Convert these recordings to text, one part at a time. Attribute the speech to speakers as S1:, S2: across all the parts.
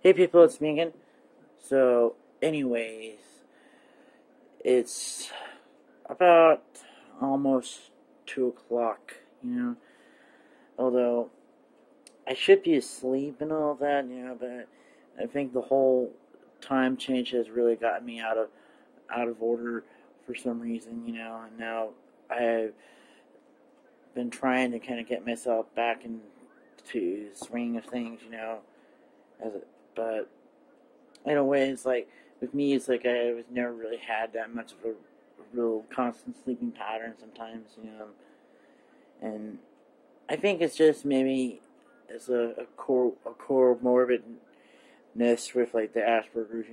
S1: Hey people, it's me again. So, anyways, it's about almost 2 o'clock, Although, I should be asleep and all that, but I think the whole time change has really gotten me out of order for some reason, and now I've been trying to kind of get myself back into the swing of things, as but in a way, it's like with me, it's like I was never really had that much of a real constant sleeping pattern. Sometimes, and I think it's just maybe it's a core morbidness with like the Asperger's,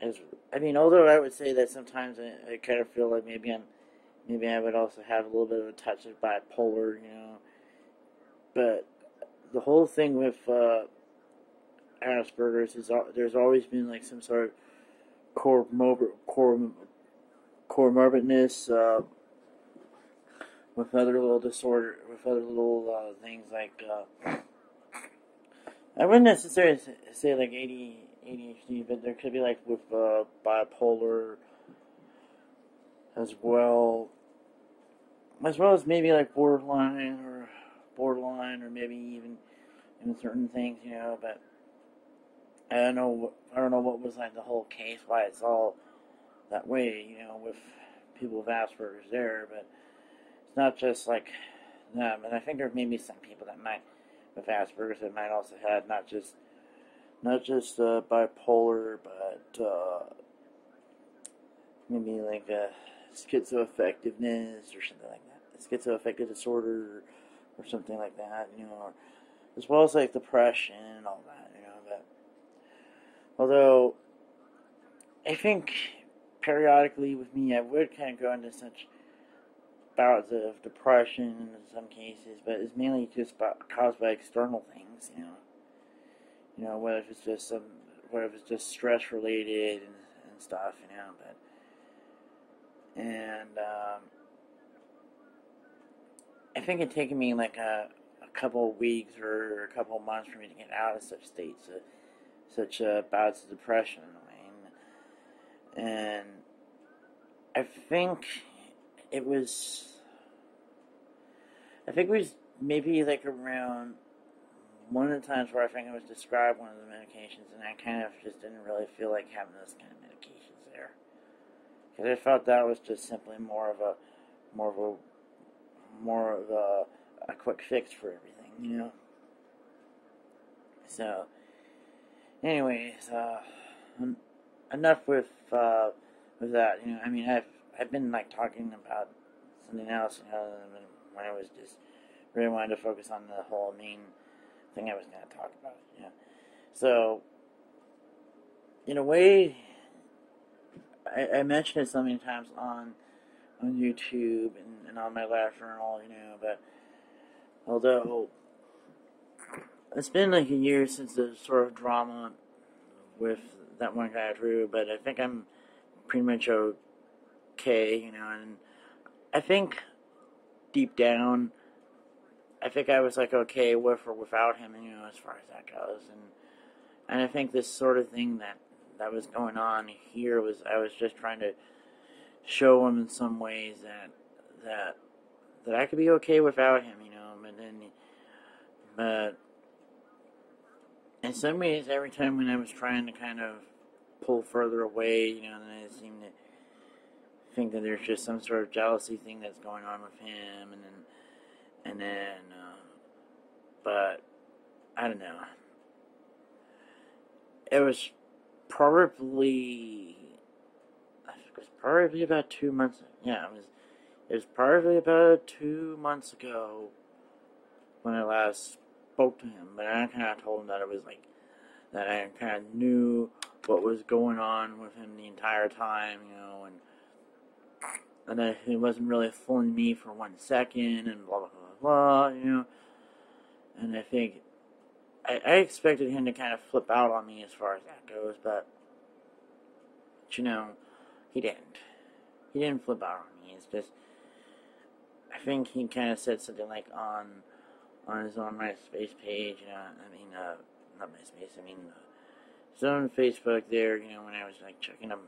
S1: As I mean, although I would say that sometimes I kind of feel like maybe I would also have a little bit of a touch of bipolar, but the whole thing with Asperger's is there's always been like some sort of comorbidness with other little with other little things like I wouldn't necessarily say like ADHD, but there could be like with bipolar as well, as maybe like borderline, or maybe even in certain things, But I don't know what was like the whole case, why it's all that way, with people with Asperger's there, but it's not just like them. And I think there may be some people that might, with Asperger's, that might also have not just bipolar, but maybe like schizoaffectiveness or something like that, schizoaffective disorder or something like that, as well as like depression and all that, But although I think periodically with me, I would kind of go into such bouts of depression in some cases, but it's mainly just caused by external things, whether if it's just whether if it's just stress related and stuff, and I think it taken me like a couple of weeks or a couple of months for me to get out of such states, such bouts of depression, and I think it was, maybe like around one of the times where I think I was described one of the medications, and I kind of just didn't really feel like having those kind of medications there, because I felt that was just simply more of a, a quick fix for everything, So, anyways, enough with that. I mean, I've been like talking about something else, when I was just really wanted to focus on the whole main thing I was going to talk about. So, in a way, I mentioned it so many times on YouTube and on my last journal, but although it's been like a year since the sort of drama with that one guy Drew, but I think I'm pretty much okay, and I think deep down, I think I was like okay with or without him, as far as that goes, and I think this sort of thing that was going on here was I was just trying to show him in some ways that I could be okay without him, but in some ways, every time when I was trying to kind of pull further away, then I seemed to think that there's just some sort of jealousy thing that's going on with him, and then, but I don't know. It was probably, about 2 months. Yeah, it was probably about 2 months ago when I last spoke to him, but I kind of told him that it was like that I kind of knew what was going on with him the entire time, and that he wasn't really fooling me for 1 second, and blah blah blah blah, and I think I expected him to kind of flip out on me as far as that goes, but he didn't. He didn't flip out on me. It's just I think he kind of said something like on his own MySpace page, not MySpace, I mean, his own Facebook there, when I was, like, checking on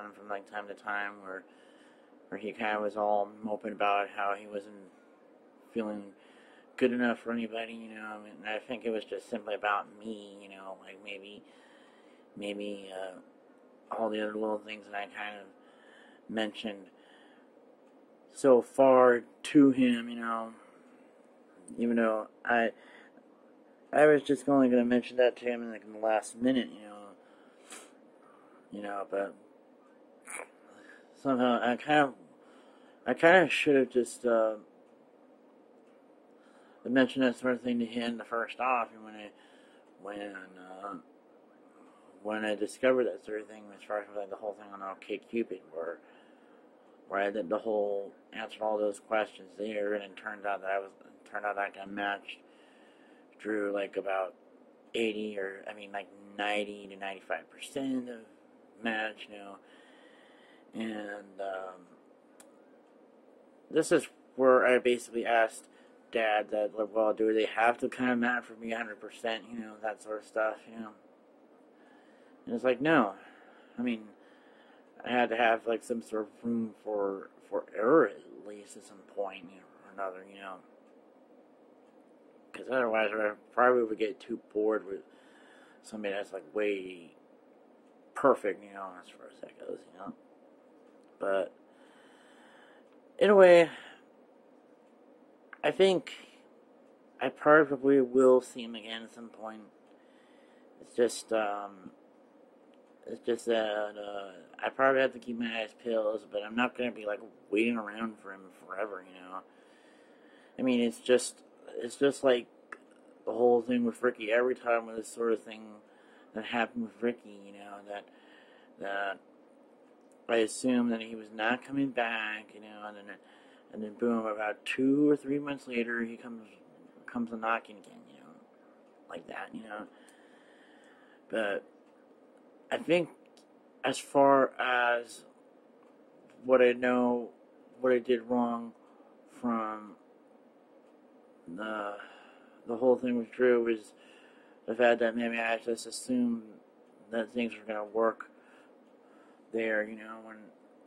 S1: him from, like, time to time, where he kind of was all moping about how he wasn't feeling good enough for anybody, and I think it was just simply about me, like, maybe, all the other little things that I kind of mentioned so far to him, even though I was just only going to mention that to him in the last minute, but somehow I kind of should have just mentioned that sort of thing to him the first off, and when I discovered that sort of thing, as far as like the whole thing on OkCupid, where I did the whole answered all those questions there, and it turned out I got matched, drew like about 90 to 95% of match, and this is where I basically asked Dad that, well, do they have to kind of match for me 100%, that sort of stuff, and it's like, no. I mean, I had to have like some sort of room for error at least at some point, or another, because otherwise I probably would get too bored with somebody that's like way perfect, as far as that goes, But in a way, I think I probably will see him again at some point. It's just that I probably have to keep my eyes peeled, but I'm not gonna be like waiting around for him forever, I mean, it's just like the whole thing with Ricky. Every time with this sort of thing that happened with Ricky, that I assumed that he was not coming back, and then boom, about 2 or 3 months later, he comes a knocking again, like that, But I think as far as what I know, what I did wrong from the whole thing with Drew was the fact that maybe I just assumed that things were gonna work there,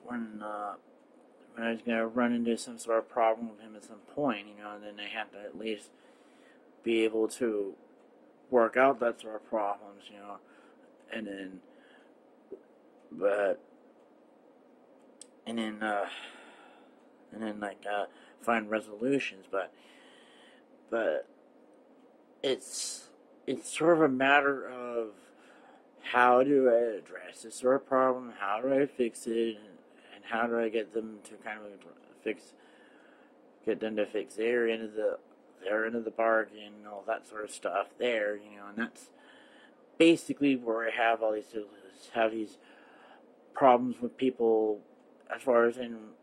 S1: when I was gonna run into some sort of problem with him at some point, and then I had to at least be able to work out that sort of problems, and then find resolutions, but it's sort of a matter of how do I address this sort of problem, how do I fix it, and how do I get them to kind of fix their end of the bargain, and all that sort of stuff there, and that's basically where I have these problems with people as far as in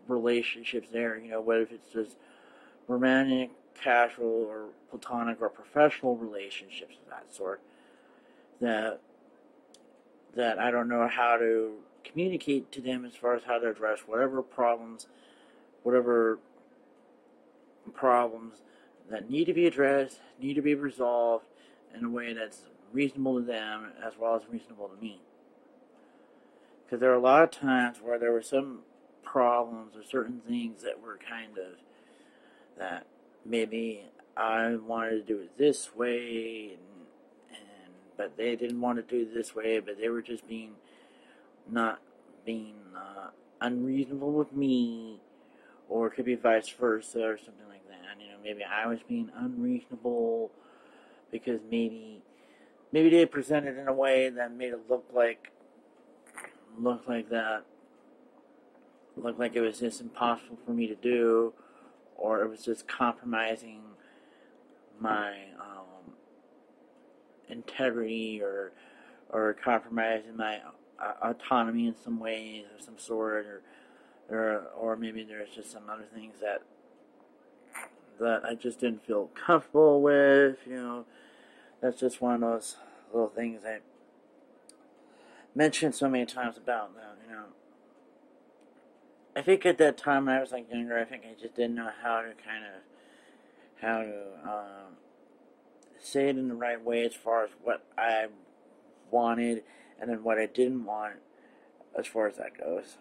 S1: relationships there, whether it's just romantic, casual, or platonic, or professional relationships of that sort, that I don't know how to communicate to them as far as how to address whatever problems that need to be addressed, need to be resolved in a way that's reasonable to them as well as reasonable to me. Because there are a lot of times where there were some problems or certain things that were kind of that maybe I wanted to do it this way, but they didn't want to do it this way, but they were just not being unreasonable with me, or it could be vice versa or something like that. Maybe I was being unreasonable because maybe they presented in a way that made it look like it was just impossible for me to do, or it was just compromising my integrity, or compromising my autonomy in some ways of some sort, or maybe there's just some other things that I just didn't feel comfortable with. That's just one of those little things I mentioned so many times about that. I think at that time when I was like younger, I think I just didn't know how to say it in the right way as far as what I wanted and then what I didn't want as far as that goes.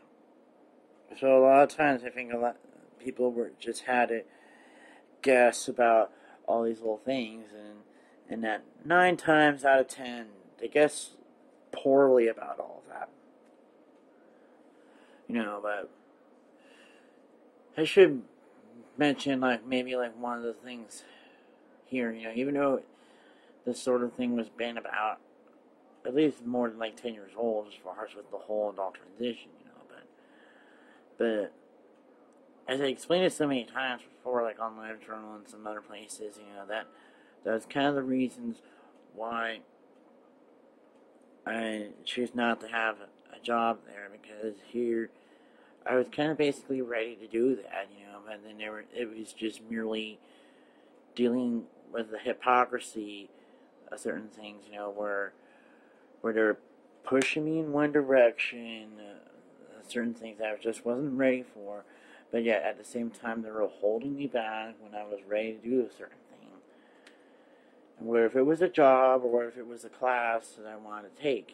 S1: So a lot of times I think a lot people were just had to guess about all these little things, and that 9 times out of 10 they guess poorly about all of that. But I should mention maybe one of the things here, even though this sort of thing was been about at least more than 10 years old as far as with the whole adult transition, but as I explained it so many times before, on LiveJournal and some other places, that's kind of the reasons why I choose not to have a job there, because here I was kind of basically ready to do that, but then it was just merely dealing with the hypocrisy of certain things, where they're pushing me in one direction, certain things that I just wasn't ready for, but yet at the same time they were holding me back when I was ready to do a certain thing. And whether if it was a job or if it was a class that I wanted to take,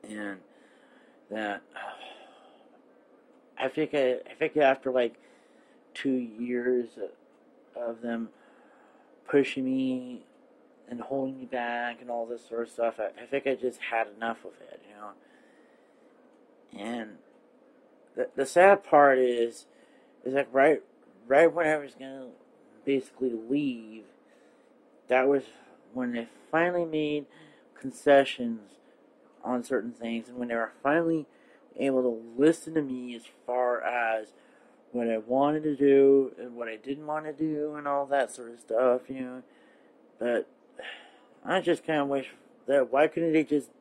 S1: and that I think after 2 years of them pushing me and holding me back and all this sort of stuff, I think I just had enough of it, And the sad part is right when I was gonna basically leave, that was when they finally made concessions on certain things, and when they were finally able to listen to me as far as what I wanted to do and what I didn't want to do and all that sort of stuff, But I just kind of wish that why couldn't they just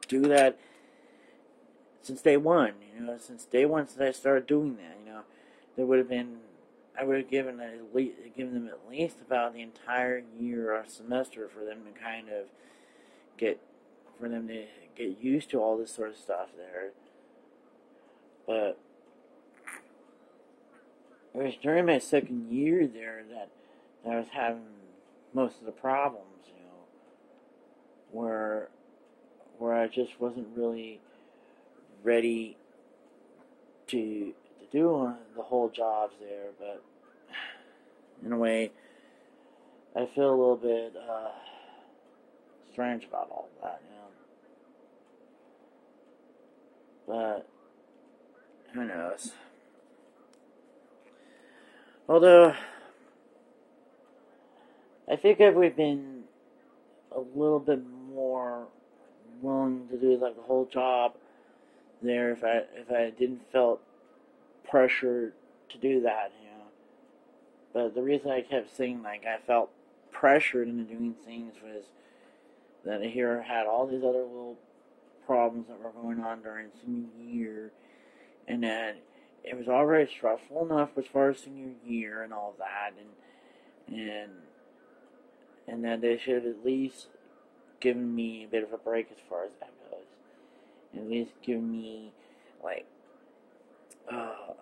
S1: do that since day one, since day one, since I started doing that, there would have been, I would have given them at least about the entire year or semester for them to kind of get used to all this sort of stuff there. But it was during my second year there that I was having most of the problems, where I just wasn't really ready to do the whole jobs there. But in a way, I feel a little bit strange about all that, But who knows? Although I think if we've been a little bit more willing to do the whole job there, if I didn't felt pressure to do that, But the reason I kept saying I felt pressured into doing things was that I here had all these other little problems that were going on during senior year, and that it was already stressful enough as far as senior year and all that, and that they should have at least given me a bit of a break as far as that goes. At least give me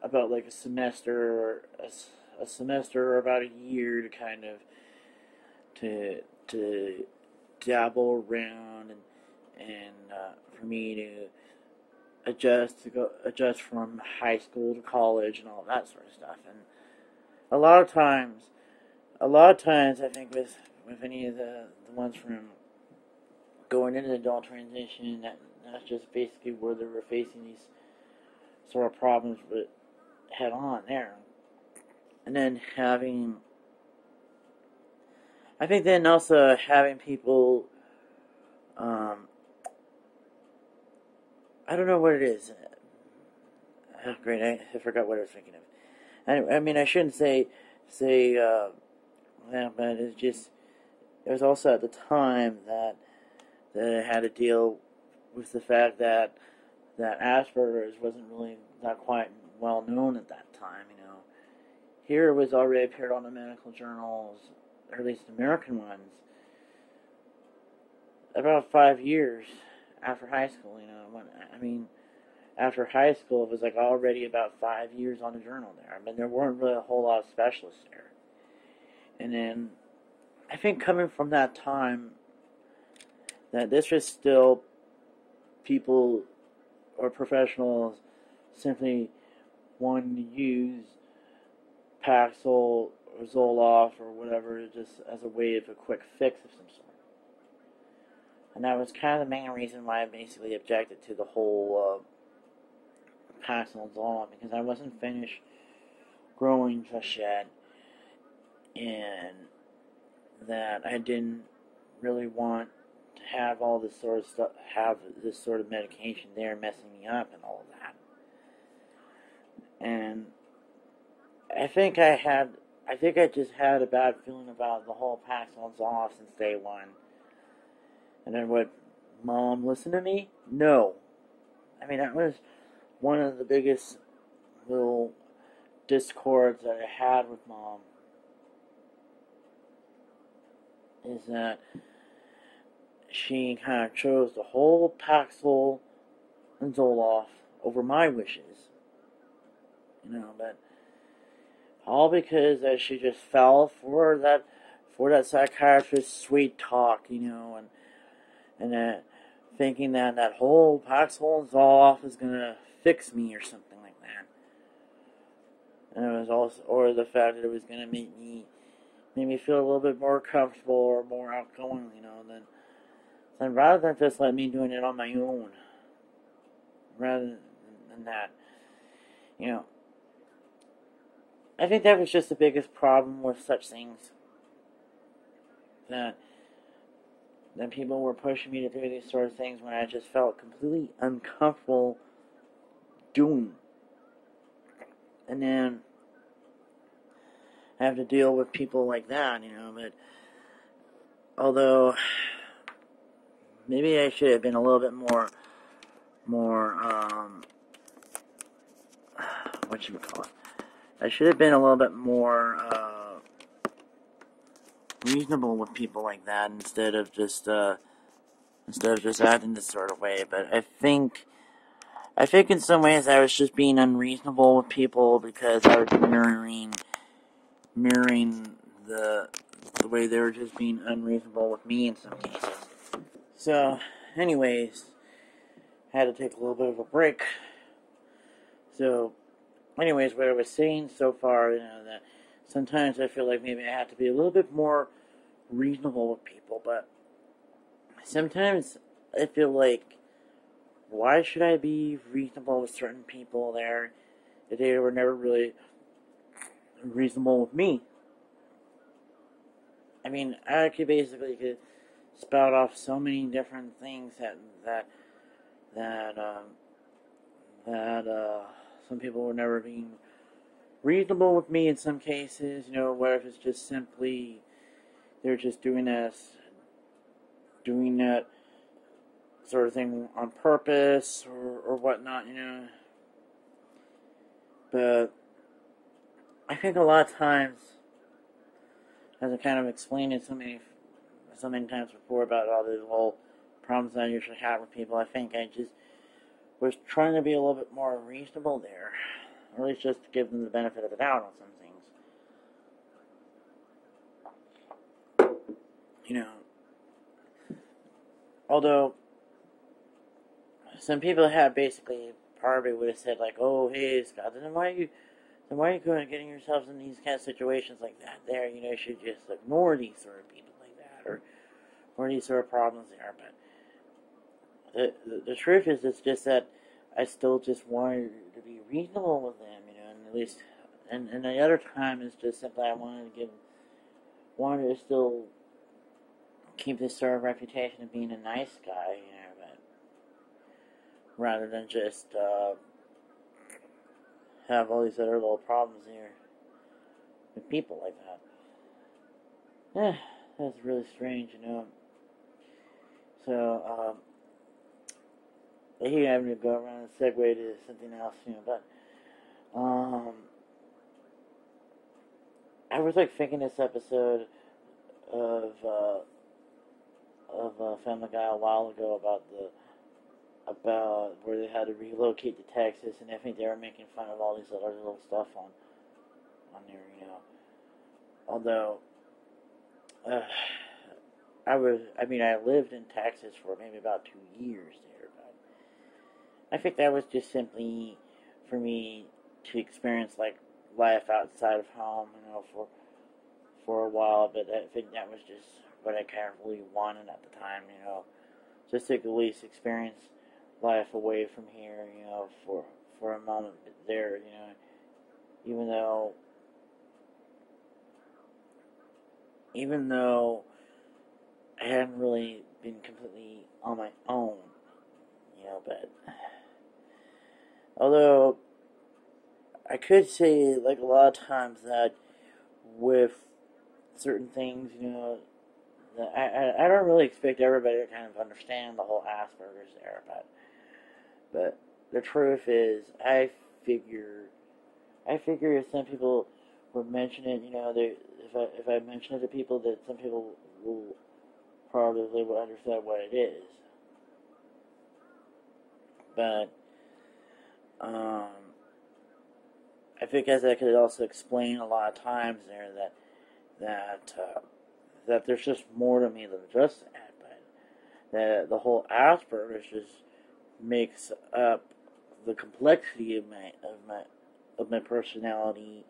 S1: about a semester or a semester or about a year to kind of to dabble around and for me to adjust from high school to college and all that sort of stuff. And a lot of times I think with any of the ones from going into the adult transition, that's just basically where they were facing these sort of problems with head on there. And then also having people, I don't know what it is. Oh, great, I forgot what I was thinking of. I mean, I shouldn't say that, but it was also at the time that I had to deal with the fact that Asperger's wasn't really not quite well known at that time, Here it was already appeared on the medical journals, or at least American ones, about 5 years after high school, after high school it was already about 5 years on the journal there. I mean, there weren't really a whole lot of specialists there. And then I think coming from that time, that this was still people or professionals simply wanting to use Paxil or Zoloft or whatever just as a way of a quick fix of some sort. And that was kind of the main reason why I basically objected to the whole Paxil and Zoloft, because I wasn't finished growing just yet, and that I didn't really want to have all this sort of stuff, have this sort of medication there messing me up and all of that. And I think I just had a bad feeling about the whole Paxil and Zoloft since day one. And then would Mom listen to me? No. I mean, that was one of the biggest little discords that I had with Mom. Is that she kind of chose the whole Paxil and Zoloft over my wishes. But all because that she just fell for that psychiatrist's sweet talk, and thinking that whole Paxil and Zoloft is gonna fix me or something like that. And it was also, or the fact that it was gonna make me feel a little bit more comfortable or more outgoing, then rather than just let me doing it on my own, rather than that, I think that was just the biggest problem with such things, that people were pushing me to do these sort of things when I just felt completely uncomfortable doing. And then I have to deal with people like that, but although maybe I should have been a little bit more, what should we call it? I should have been a little bit more, reasonable with people like that instead of just acting this sort of way. But I think in some ways I was just being unreasonable with people because I was mirroring the way they were just being unreasonable with me in some cases. So, anyways, I had to take a little bit of a break. So, anyways, what I was saying so far, that sometimes I feel like maybe I have to be a little bit more reasonable with people, but sometimes I feel like, why should I be reasonable with certain people there if they were never really reasonable with me? I mean, I could spout off so many different things that some people were never being reasonable with me in some cases, where if it's just simply they're just doing that sort of thing on purpose or whatnot, But I think a lot of times, as I kind of explained it so many times before about all the whole problems that I usually have with people, I think I just was trying to be a little bit more reasonable there, or at least just to give them the benefit of the doubt on some things. Although some people have basically probably would have said like, "Oh, hey, Scott, then why are you going getting yourselves in these kind of situations like that? There, you should just ignore these sort of people like that, or these sort of problems there." But the truth is, it's just that I still just wanted to be reasonable with them, and at least, and the other time is just simply I wanted to still keep this sort of reputation of being a nice guy, but rather than just have all these other little problems here with people like that. That's really strange, So, here I'm going to go around and segue to something else, but, I was, thinking this episode of Family Guy a while ago about where they had to relocate to Texas, and I think they were making fun of all these other little stuff on there, Although uh, I lived in Texas for maybe about 2 years there, but I think that was just simply for me to experience like life outside of home, for a while. But I think that was just what I kind of really wanted at the time, just to at least experience life away from here, for a moment there, even though even though I hadn't really been completely on my own, but although I could say like a lot of times that with certain things, that I don't really expect everybody to kind of understand the whole Asperger's there, but the truth is, I figure if some people would mention it, if I mention it to people, that some people will probably will understand what it is. But um, I think as I could also explain a lot of times there that that there's just more to me than just that, but that the whole Asperger's just makes up the complexity of my personality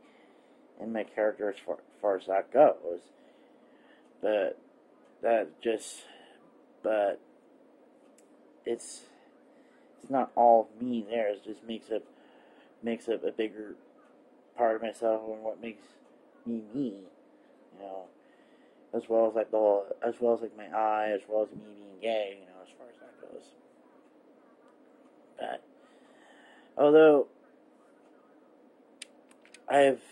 S1: and my character as far as that goes. But that just but it's not all of me there. It just makes up a bigger part of myself and what makes me me, you know, as well as like my eye, as well as me being gay, as far as that goes. But although I've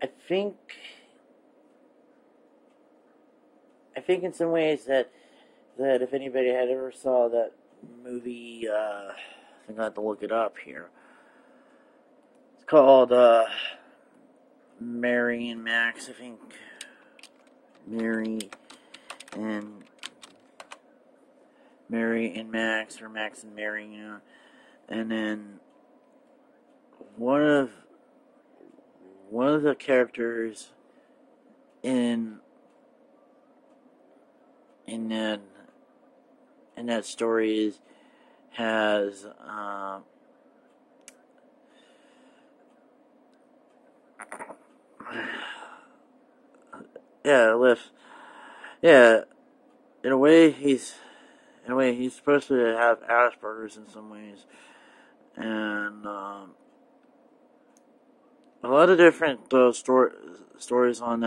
S1: I think I think in some ways that if anybody had ever saw that movie, I think I have to look it up here. It's called Mary and Max. I think Mary and Max, or Max and Mary, and then one of one of the characters in in that in that story has yeah, lift, yeah, in a way he's supposed to have Asperger's in some ways, and a lot of different stories on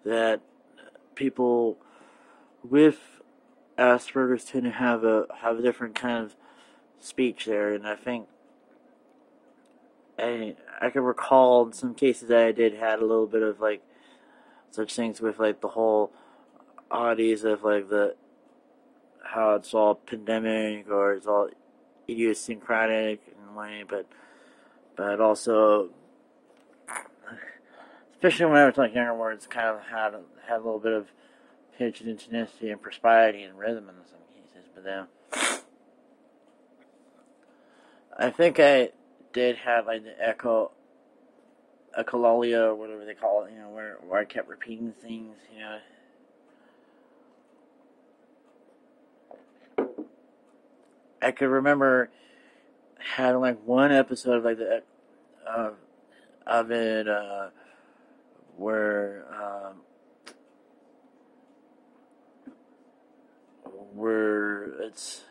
S1: that people with Asperger's tend to have a different kind of speech there, and I think I can recall in some cases that I did had a little bit of like such things with like the whole oddities of like the how it's all pandemic or it's all idiosyncratic in a way, but also, especially when I was like younger, where it's kind of had a little bit of pitch and intensity and propriety and rhythm in some cases. But then I think I did have like the echolalia or whatever they call it, where I kept repeating things. I could remember having like one episode of like of it where where it's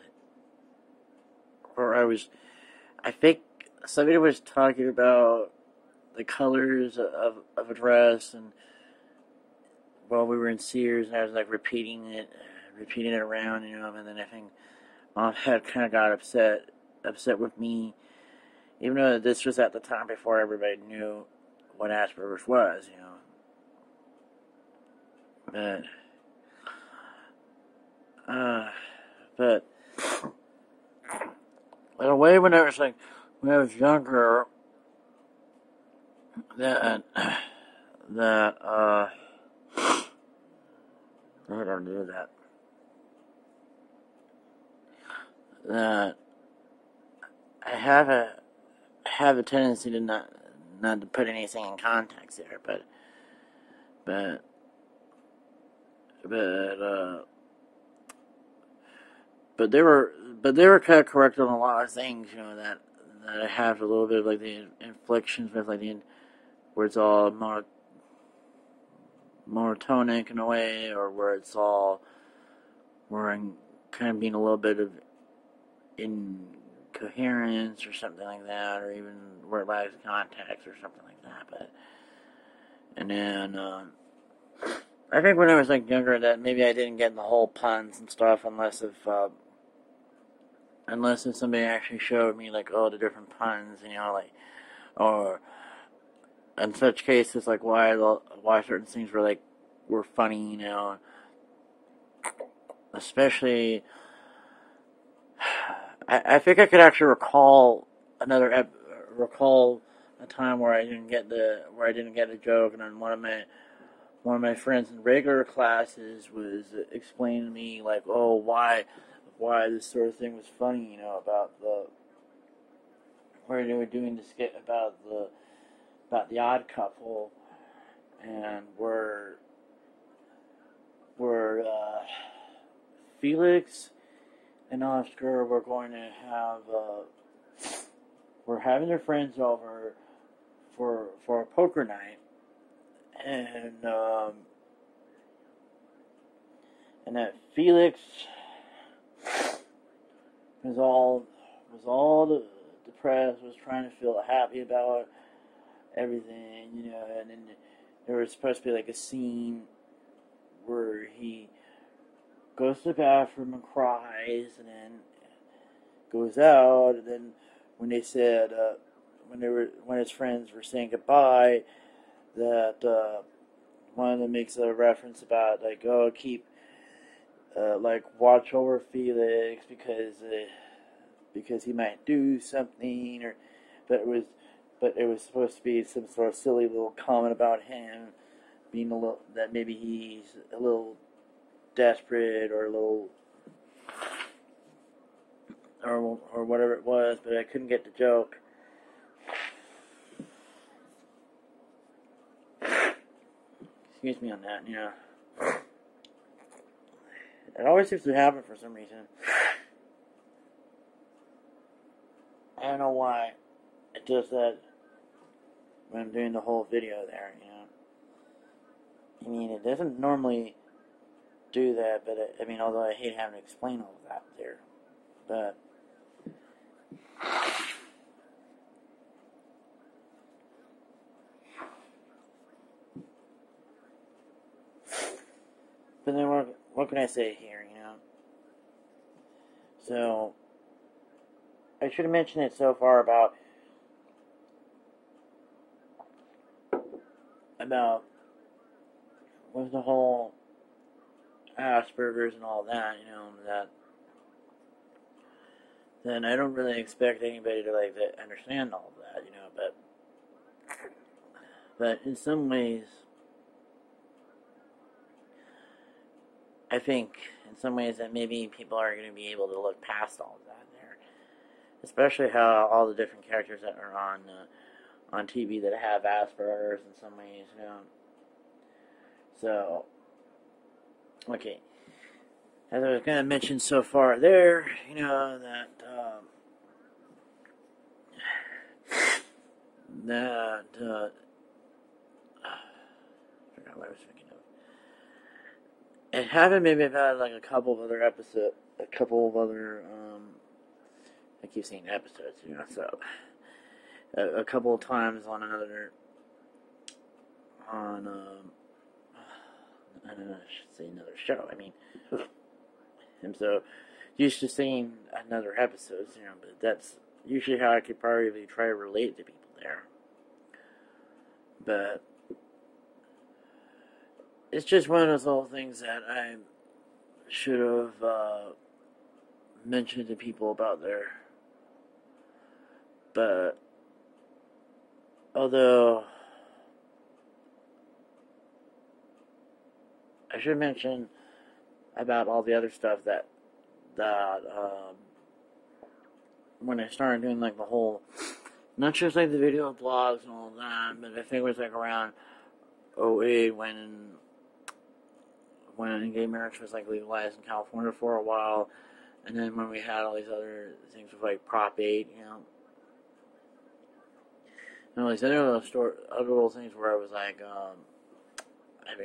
S1: where I think somebody was talking about the colors of a dress, and while we were in Sears, and I was like repeating it around, and then I think Mom had kind of got upset with me, even though this was at the time before everybody knew what Asperger's was. But uh, but in a way, when I was younger, that that I don't do that. That I have a tendency to not to put anything in context there, but but but they were kind of correct on a lot of things, that I have a little bit of like the inflections with like the where it's all monotonic in a way, or where I'm kind of being a little bit of incoherence or something like that, or even where it lacks context or something like that. But and then I think when I was like younger, that maybe I didn't get the whole puns and stuff unless if somebody actually showed me like the different puns, like or in such cases like why certain things were funny, especially. I think I could actually recall a time where I didn't get a joke, and then one of my friends in regular classes was explaining to me like, oh, why this sort of thing was funny, about the where they were doing the skit about the Odd Couple, and where Felix and Oscar were going to have were having their friends over for a poker night, and that Felix was all depressed, was trying to feel happy about everything, and then there was supposed to be like a scene where he goes to the bathroom and cries, and then goes out, and then when they said when his friends were saying goodbye, that one of them makes a reference about like, oh, keep like watch over Felix because he might do something, or but it was supposed to be some sort of silly little comment about him being that maybe he's a little desperate or a little or whatever it was, but I couldn't get the joke. Excuse me on that, It always seems to happen for some reason. I don't know why. It does that when I'm doing the whole video there, I mean, it doesn't normally do that, but although I hate having to explain all of that there, but then what can I say here, So I should have mentioned it so far about with the whole Asperger's and all that, that then I don't really expect anybody to understand all of that, but in some ways, I think in some ways that maybe people are going to be able to look past all of that there, especially how all the different characters that are on TV that have Asperger's in some ways, So, okay, as I was going to mention so far there, that I forgot what I was thinking of. It happened maybe about like a couple of other, I keep saying episodes, so a couple of times on I don't know, I should say another show. I'm so used to seeing another episodes, but that's usually how I could probably try to relate to people there. But it's just one of those little things that I should have mentioned to people about there. But although I should mention about all the other stuff that when I started doing like the whole, not just like the video blogs and all that, but I think it was like around 2008 when gay marriage was like legalized in California for a while, and then when we had all these other things with like Prop 8, and all these other little things where I was like,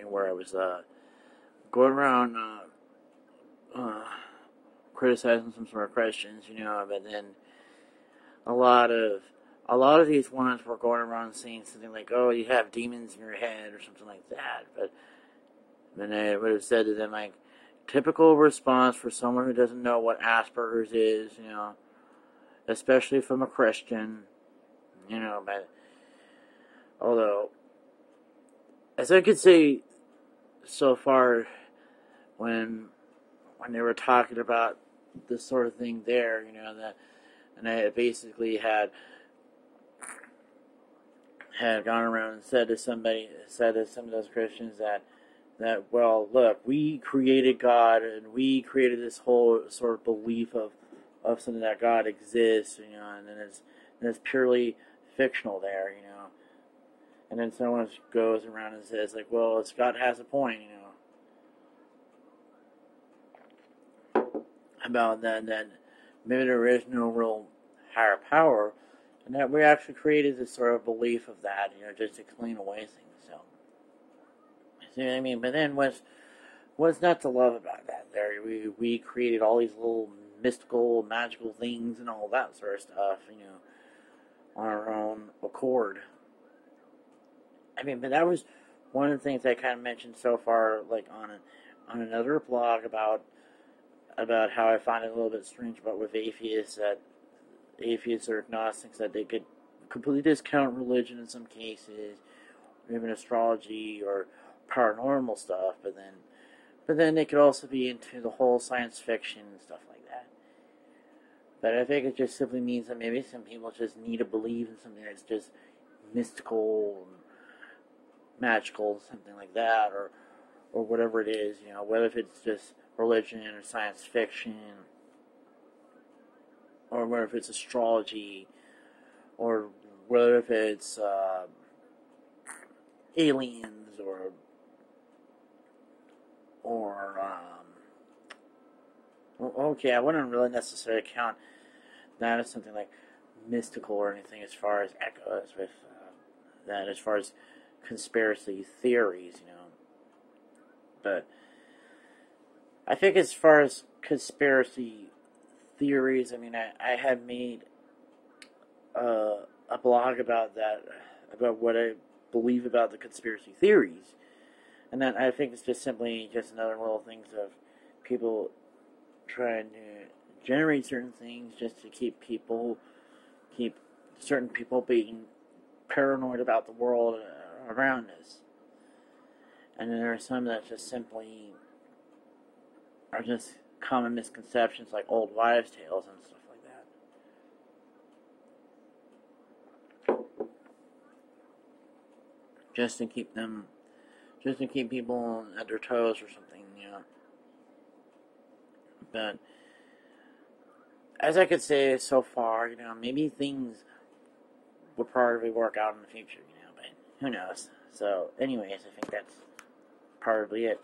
S1: where I was going around criticizing some sort of Christians, but then a lot of these ones were going around saying something like, "Oh, you have demons in your head" or something like that. But then I would have said to them like, typical response for someone who doesn't know what Asperger's is, especially from a Christian, But although, as I could say so far, when they were talking about this sort of thing there, and I basically had gone around and said to some of those Christians that well, look, we created God and we created this whole sort of belief of something that God exists, and then it's purely fictional there, and then someone goes around and says like, well, God has a point, about that maybe there is no real higher power, and that we actually created this sort of belief of that, just to clean away things. So, see what I mean? But then what's not to love about that? There, we created all these little mystical, magical things and all that sort of stuff, on our own accord. But that was one of the things I kind of mentioned so far, like on another blog about how I find it a little bit strange about with atheists or agnostics that they could completely discount religion in some cases, or even astrology or paranormal stuff, but then they could also be into the whole science fiction and stuff like that. But I think it just simply means that maybe some people just need to believe in something that's just mystical and magical, something like that, or whatever it is, whether if it's just religion or science fiction, or whether if it's astrology, or whether if it's aliens, okay, I wouldn't really necessarily count that as something like mystical or anything as far as echoes with that, as far as conspiracy theories, But I think as far as conspiracy theories, I had made a blog about that, about what I believe about the conspiracy theories. And then I think it's just simply just another little things of people trying to generate certain things just to keep certain people being paranoid about the world around us. And then there are some that just simply are just common misconceptions like old wives' tales and stuff like that. Just to keep people at their toes or something, But as I could say so far, maybe things will probably work out in the future, but who knows. So anyways, I think that's probably it.